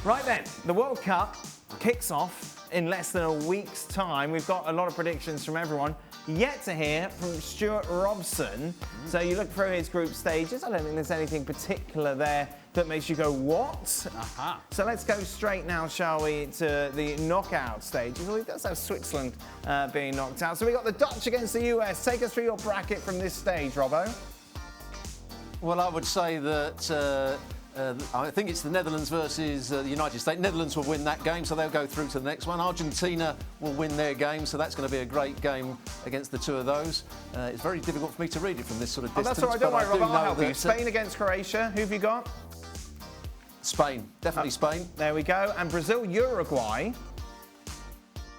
Right then, the World Cup kicks off in less than a week's time. We've got a lot of predictions from everyone. Yet to hear from Stewart Robson. So you look through his group stages. I don't think there's anything particular there that makes you go, what? So let's go straight now, shall we, to the knockout stages. Well, he does have Switzerland being knocked out. So we got the Dutch against the US. Take us through your bracket from this stage, Robbo. Well, I would say that I think it's the Netherlands versus the United States. Netherlands will win that game, so they'll go through to the next one. Argentina will win their game, so that's going to be a great game against the two of those. It's very difficult for me to read it from this sort of distance. That's all right, don't worry, Rob, I'll help you. Spain against Croatia, who have you got? Spain, definitely Spain. There we go. And Brazil, Uruguay.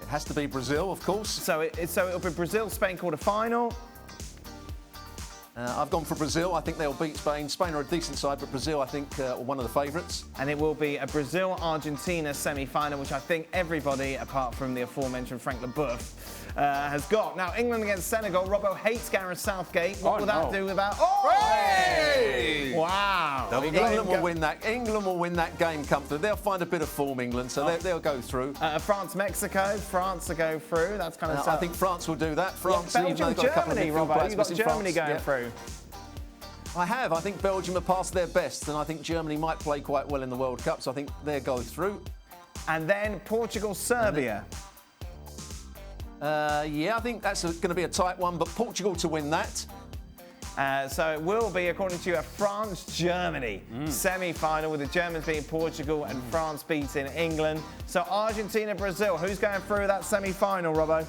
It has to be Brazil, of course. So it'll be Brazil-Spain quarter-final. I've gone for Brazil. I think they'll beat Spain. Spain are a decent side, but Brazil, I think, are one of the favourites. And it will be a Brazil-Argentina semi-final, which I think everybody, apart from the aforementioned Frank Leboeuf, has got. Now, England against Senegal. Robbo hates Gareth Southgate. What will that do about... Oh! Hey! Wow! England will win that. England will win that game comfortably. They'll find a bit of form, England, so they'll go through. France-Mexico. France to go through. That's kind of... I think France will do that. France, Belgium-Germany, Robbo. You've got Germany going through. I have. I think Belgium have passed their best, and I think Germany might play quite well in the World Cup, so I think they'll go through. And then Portugal-Serbia. Yeah, I think that's going to be a tight one, but Portugal to win that. So it will be, according to you, a France-Germany semi-final, with the Germans beating Portugal and France beating England. So Argentina-Brazil, who's going through that semi-final, Robbo?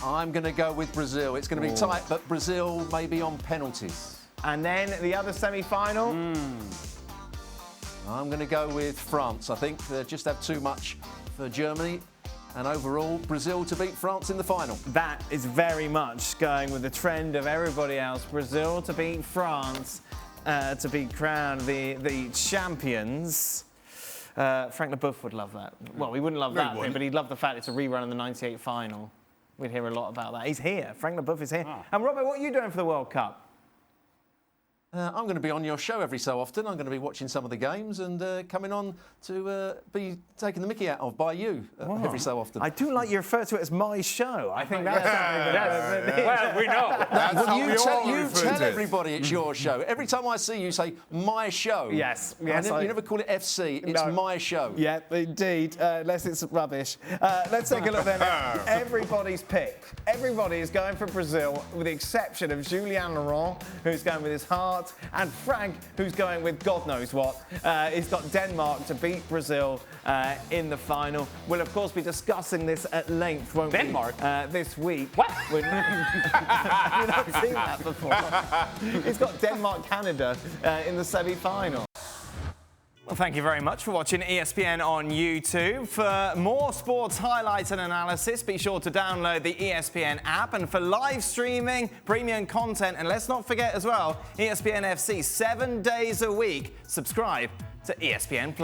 I'm going to go with Brazil. It's going to be tight, but Brazil may be on penalties. And then the other semi-final? I'm going to go with France. I think they just have too much for Germany. And overall, Brazil to beat France in the final. That is very much going with the trend of everybody else. Brazil to beat France, to be crowned the champions. Frank Leboeuf would love that. Well, we wouldn't love that bit, but he'd love the fact it's a rerun of the '98 final. We'd hear a lot about that. He's here. Frank Leboeuf is here. And Robert, what are you doing for the World Cup? I'm going to be on your show every so often. I'm going to be watching some of the games and coming on to be taken the mickey out of by you every so often. I do like you refer to it as my show. I think that's something well, we know. That's how you tell everybody it's your show. Every time I see you say, my show. Yes. You never call it FC. It's my show. Yeah, indeed. Unless it's rubbish. Let's take a look then at everybody's pick. Everybody is going for Brazil, with the exception of Julien Laurent, who's going with his heart, and Frank, who's going with God knows what. He's got Denmark to beat Brazil in the final. We'll, of course, be discussing this at length, won't Denmark? we? This week. What? You've not seen that before. He's got Denmark-Canada in the semi-final. Well, thank you very much for watching ESPN on YouTube. For more sports highlights and analysis, be sure to download the ESPN app. And for live streaming, premium content, and let's not forget as well, ESPNFC 7 days a week, subscribe to ESPN+.